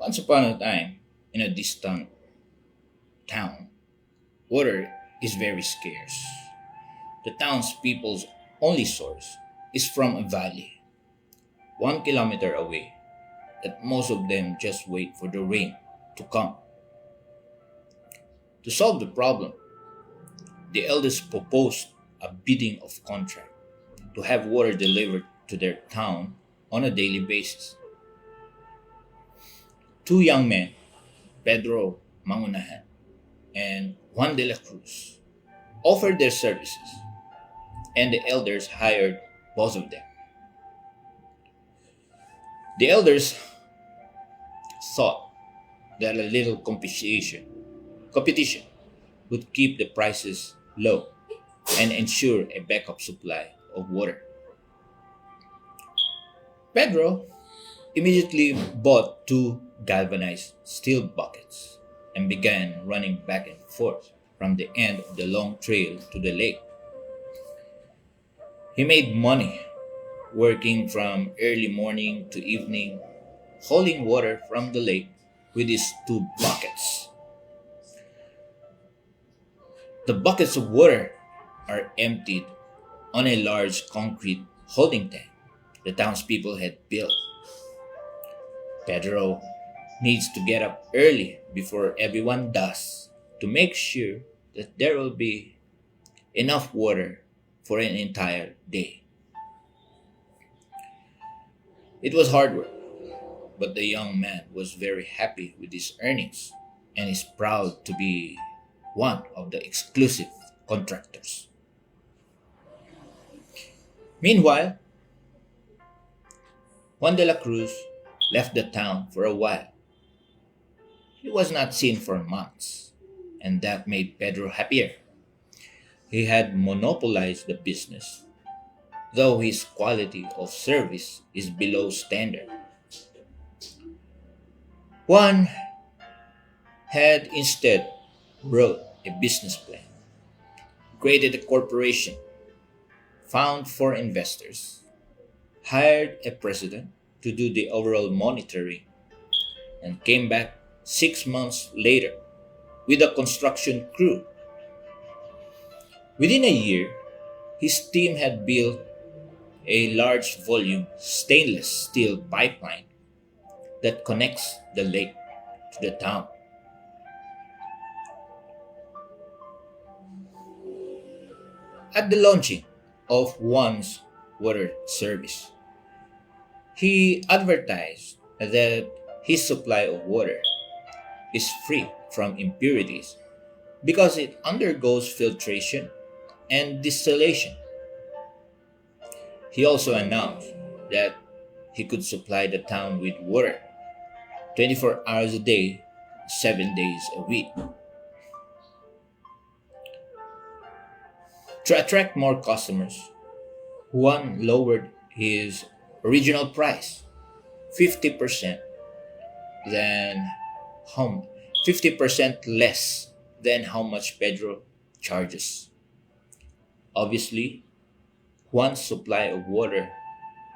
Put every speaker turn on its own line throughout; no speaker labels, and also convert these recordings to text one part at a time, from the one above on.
Once upon a time, in a distant town, water is very scarce. The townspeople's only source is from a valley, 1 kilometer away, that most of them just wait for the rain to come. To solve the problem, the elders proposed a bidding of contract to have water delivered to their town on a daily basis. Two young men, Pedro Mangunahan and Juan de la Cruz, offered their services, and the elders hired both of them. The elders thought that a little competition would keep the prices low and ensure a backup supply of water. Pedro immediately bought two galvanized steel buckets and began running back and forth from the end of the long trail to the lake. He made money working from early morning to evening, hauling water from the lake with his two buckets. The buckets of water are emptied on a large concrete holding tank the townspeople had built. Pedro needs to get up early before everyone does to make sure that there will be enough water for an entire day. It was hard work, but the young man was very happy with his earnings and is proud to be one of the exclusive contractors. Meanwhile, Juan de la Cruz left the town for a while. He was not seen for months, and that made Pedro happier. He had monopolized the business, though his quality of service is below standard. Juan had instead wrote a business plan, created a corporation, found four investors, hired a president to do the overall monitoring, and came back 6 months later with a construction crew. Within a year, his team had built a large volume stainless steel pipeline that connects the lake to the town. At the launching of Juan's water service, he advertised that his supply of water is free from impurities because it undergoes filtration and distillation. He also announced that he could supply the town with water 24 hours a day, 7 days a week. To attract more customers, Juan lowered his original price 50% than how 50% less than how much Pedro charges. Obviously, Juan's supply of water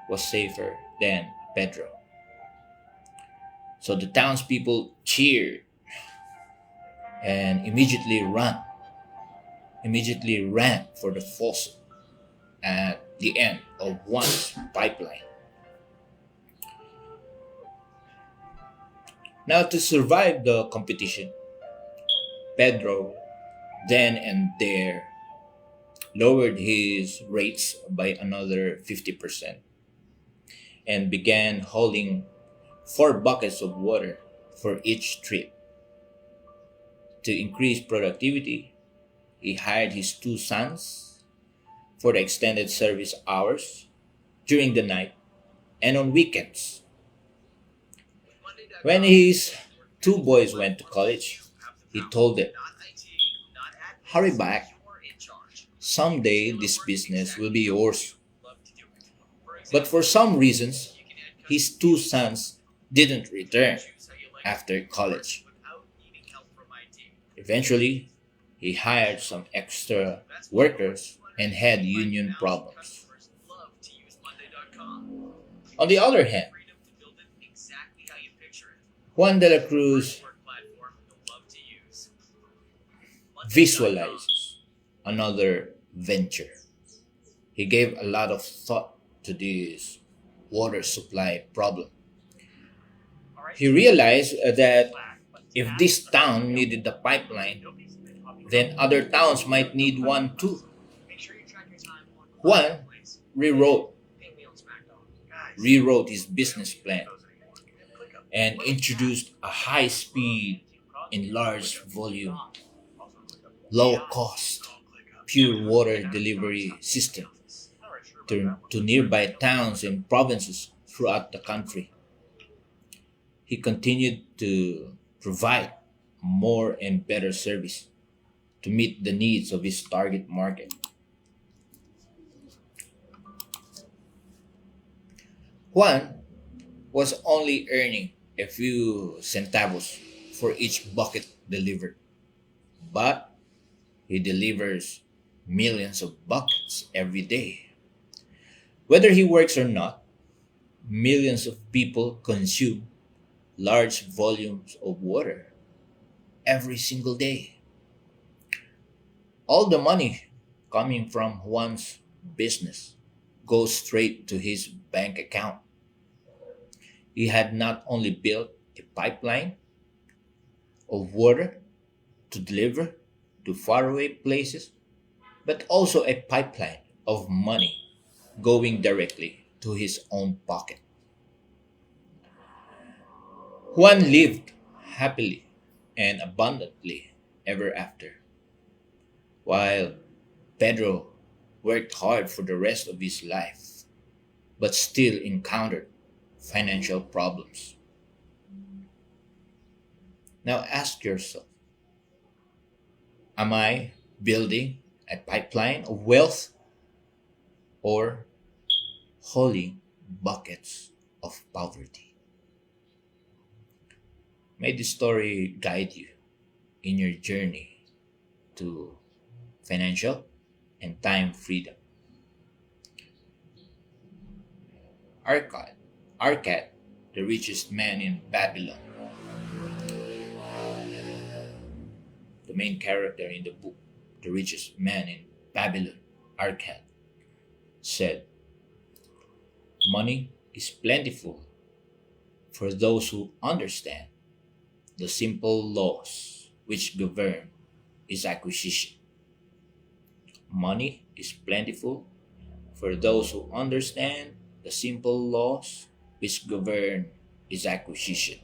was safer than Pedro. So the townspeople cheered and immediately ran for the faucet at the end of Juan's pipeline. Now, to survive the competition, Pedro then and there lowered his rates by another 50% and began hauling 4 buckets of water for each trip. To increase productivity, he hired his two sons for the extended service hours during the night and on weekends. When his two boys went to college, he told them, "Hurry back. Someday this business will be yours." But for some reasons, his two sons didn't return after college. Eventually, he hired some extra workers and had union problems. On the other hand, Juan de la Cruz visualizes another venture. He gave a lot of thought to this water supply problem. He realized that if this town needed the pipeline, then other towns might need one too. Juan rewrote rewrote his business plan and introduced a high speed and large volume, low cost, pure water delivery system to nearby towns and provinces throughout the country. He continued to provide more and better service to meet the needs of his target market. Juan was only earning a few centavos for each bucket delivered, but he delivers millions of buckets every day. Whether he works or not, millions of people consume large volumes of water every single day. All the money coming from Juan's business goes straight to his bank account. He had not only built a pipeline of water to deliver to faraway places, but also a pipeline of money going directly to his own pocket. Juan lived happily and abundantly ever after, while Pedro worked hard for the rest of his life, but still encountered financial problems. Now ask yourself, am I building a pipeline of wealth or holding buckets of poverty? May this story guide you in your journey to financial and time freedom. Arcad, Arcad, the richest man in Babylon, the main character in the book, the richest man in Babylon, Arcad, said, money is plentiful for those who understand the simple laws which govern its acquisition. Money is plentiful for those who understand the simple laws which govern its acquisition.